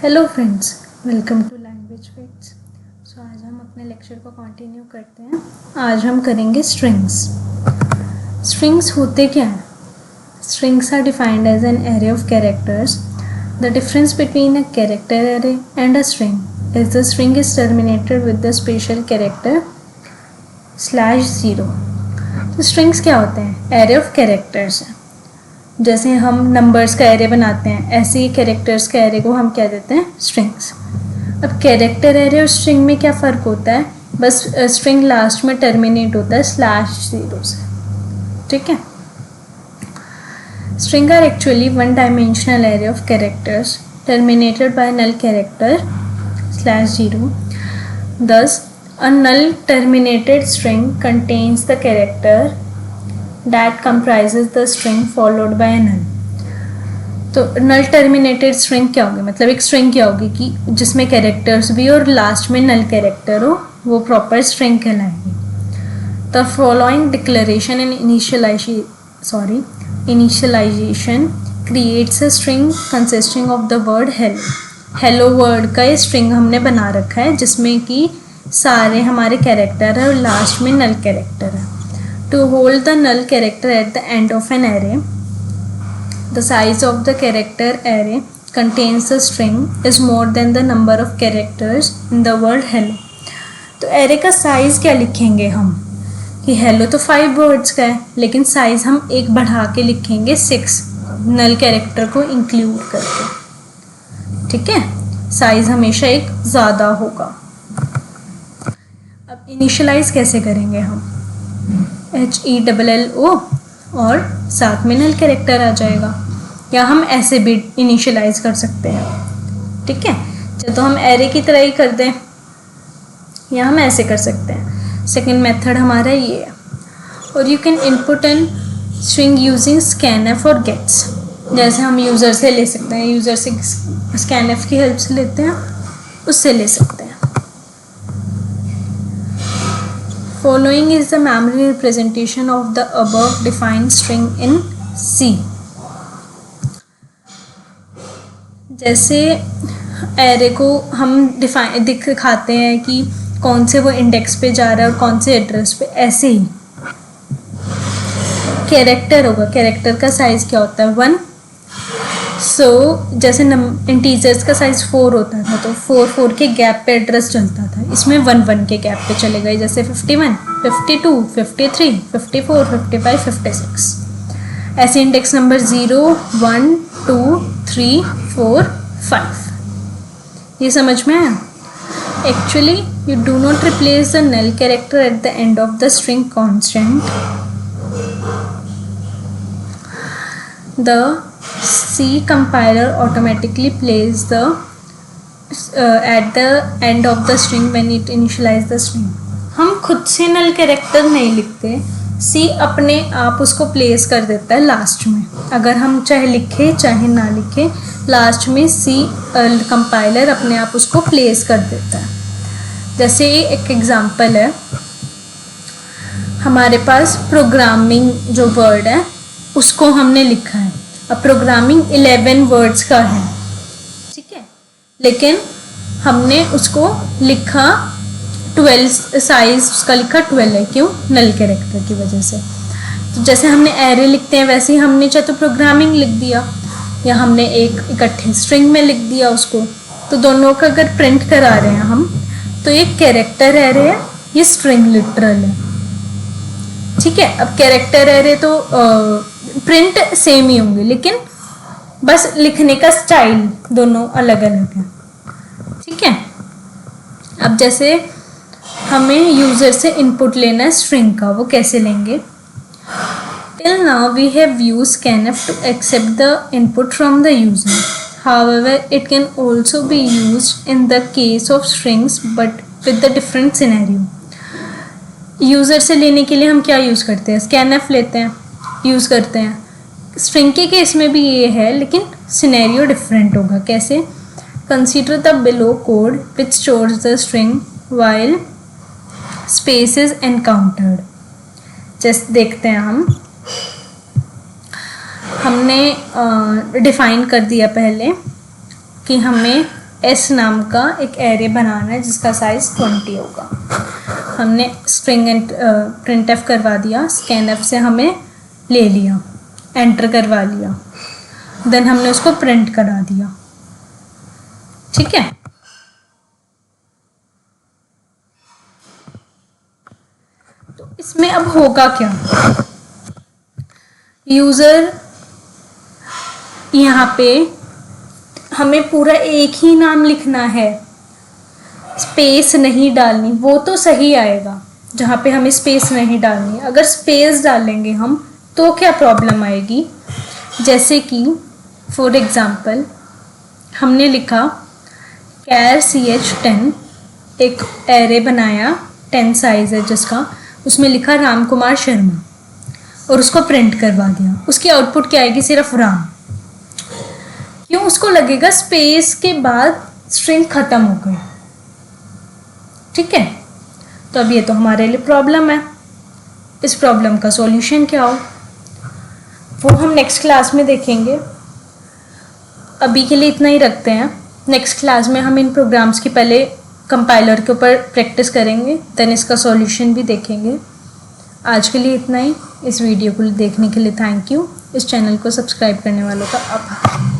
Hello friends, welcome to language facts. So आज हम अपने लेक्चर को कंटिन्यू करते हैं। आज हम करेंगे स्ट्रिंग्स। स्ट्रिंग्स होते क्या हैं? Strings are defined as an array of characters. The difference between a character array and a string is the string is terminated with the special character /0। तो स्ट्रिंग्स क्या होते हैं? एरे ऑफ कैरेक्टर्स हैं। जैसे हम नंबर्स का array बनाते हैं, ऐसे ही कैरेक्टर्स का एरे को हम क्या देते हैं? स्ट्रिंग्स। अब कैरेक्टर एरे और स्ट्रिंग में क्या फ़र्क होता है? बस स्ट्रिंग लास्ट में टर्मिनेट होता है /0 से। ठीक है। String are actually one dimensional array of characters terminated by null character /0। Thus, a null terminated string contains the character that comprises the string followed by a null। तो नल terminated string क्या होगी? मतलब एक स्ट्रिंग क्या होगी कि जिसमें characters भी और लास्ट में नल कैरेक्टर हो, वो प्रॉपर स्ट्रिंग कहलाएगी। The following declaration and initialization creates a string consisting of the word hello. Hello word का ये स्ट्रिंग हमने बना रखा है जिसमें कि सारे हमारे कैरेक्टर है और लास्ट में नल कैरेक्टर है। To hold the null character at the end of an array, the size of the character array contains the string is more than the number of characters in the word hello। तो array का size क्या लिखेंगे हम कि hello तो 5 words का है, लेकिन size हम एक बढ़ा के लिखेंगे 6 null character को include करके। ठीक है, size हमेशा एक ज़्यादा होगा। अब initialize कैसे करेंगे हम? HELLO और साथ में नल कैरेक्टर आ जाएगा, या हम ऐसे भी इनिशियलाइज कर सकते हैं। ठीक है, तो हम एरे की तरह ही कर दें या हम ऐसे कर सकते हैं। सेकंड मेथड हमारा ये है। और you can input an string using scanf और gets। जैसे हम यूज़र से ले सकते हैं, यूज़र से scanf की हेल्प से लेते हैं, उससे ले सकते हैं। Following is the memory representation of the above defined string in C। जैसे एरे को हम दिखाते हैं कि कौन से वो इंडेक्स पे जा रहा है और कौन से एड्रेस पे, ऐसे ही कैरेक्टर होगा। कैरेक्टर का साइज़ क्या होता है? 1। सो जैसे इंटीजर्स का साइज़ 4 होता था, तो 4 के गैप पे एड्रेस चलता था। इसमें 1 के गैप पे चले गए, जैसे 51, 52, 53, 54, 55, 56। ऐसे इंडेक्स नंबर 0, 1, 2, 3, 4, 5। ये समझ में आया? Actually you do not replace the null character at the end of the string constant. The C compiler automatically plays the at the end of the string when it initialize the string। हम खुद से नल character नहीं लिखते, C अपने आप उसको place कर देता है लास्ट में। अगर हम चाहे लिखे चाहे ना लिखे, लास्ट में C कंपाइलर अपने आप उसको प्लेस कर देता है। जैसे एक एग्जांपल है, हमारे पास प्रोग्रामिंग जो वर्ड है उसको हमने लिखा है। अब प्रोग्रामिंग 11 वर्ड्स का है, ठीक है, लेकिन हमने उसको लिखा 12, साइज उसका लिखा 12 है। क्यों? नल कैरेक्टर की वजह से। तो जैसे हमने एरे लिखते हैं वैसे ही हमने चाहे तो प्रोग्रामिंग लिख दिया, या हमने एक इकट्ठे स्ट्रिंग में लिख दिया उसको। तो दोनों का अगर प्रिंट करा रहे हैं हम, तो ये कैरेक्टर एरे है, ये स्ट्रिंग लिटरल है। ठीक है। अब कैरेक्टर एरे तो प्रिंट सेम ही होंगे, लेकिन बस लिखने का स्टाइल दोनों अलग अलग है। ठीक है। अब जैसे हमें यूज़र से इनपुट लेना है स्ट्रिंग का, वो कैसे लेंगे? Till now we have used scanf to accept the input from the user. However, it can also be used in the case of strings but with the different scenario। User से लेने के लिए हम क्या यूज़ करते हैं? scanf लेते हैं, यूज़ करते हैं। स्ट्रिंग के केस में भी ये है, लेकिन सिनेरियो डिफरेंट होगा। कैसे? Consider the below code which stores the string while space is encountered. जैसे देखते हैं हमने डिफाइन कर दिया पहले कि हमें एस नाम का एक एरे बनाना है जिसका साइज़ 20 होगा। हमने स्ट्रिंग एंड प्रिंट एफ करवा दिया, स्कैन एफ से हमें ले लिया, एंटर करवा लिया, देन हमने उसको प्रिंट करा दिया। ठीक है, तो इसमें अब होगा क्या, यूज़र यहाँ पे हमें पूरा एक ही नाम लिखना है, स्पेस नहीं डालनी, वो तो सही आएगा जहाँ पे हमें स्पेस नहीं डालनी। अगर स्पेस डालेंगे हम तो क्या प्रॉब्लम आएगी, जैसे कि फॉर एग्ज़ाम्पल हमने लिखा कैर CH10, एक एरे बनाया 10 साइज़ है जिसका, उसमें लिखा राम कुमार शर्मा और उसको प्रिंट करवा दिया। उसकी आउटपुट क्या आएगी, सिर्फ राम। क्यों, उसको लगेगा स्पेस के बाद स्ट्रिंग ख़त्म हो गई। ठीक है, तो अब ये तो हमारे लिए प्रॉब्लम है। इस प्रॉब्लम का सॉल्यूशन क्या हो वो हम नेक्स्ट क्लास में देखेंगे। अभी के लिए इतना ही रखते हैं। नेक्स्ट क्लास में हम इन प्रोग्राम्स की पहले कंपाइलर के ऊपर प्रैक्टिस करेंगे, देन इसका सॉल्यूशन भी देखेंगे। आज के लिए इतना ही। इस वीडियो को देखने के लिए थैंक यू। इस चैनल को सब्सक्राइब करने वालों का आभार।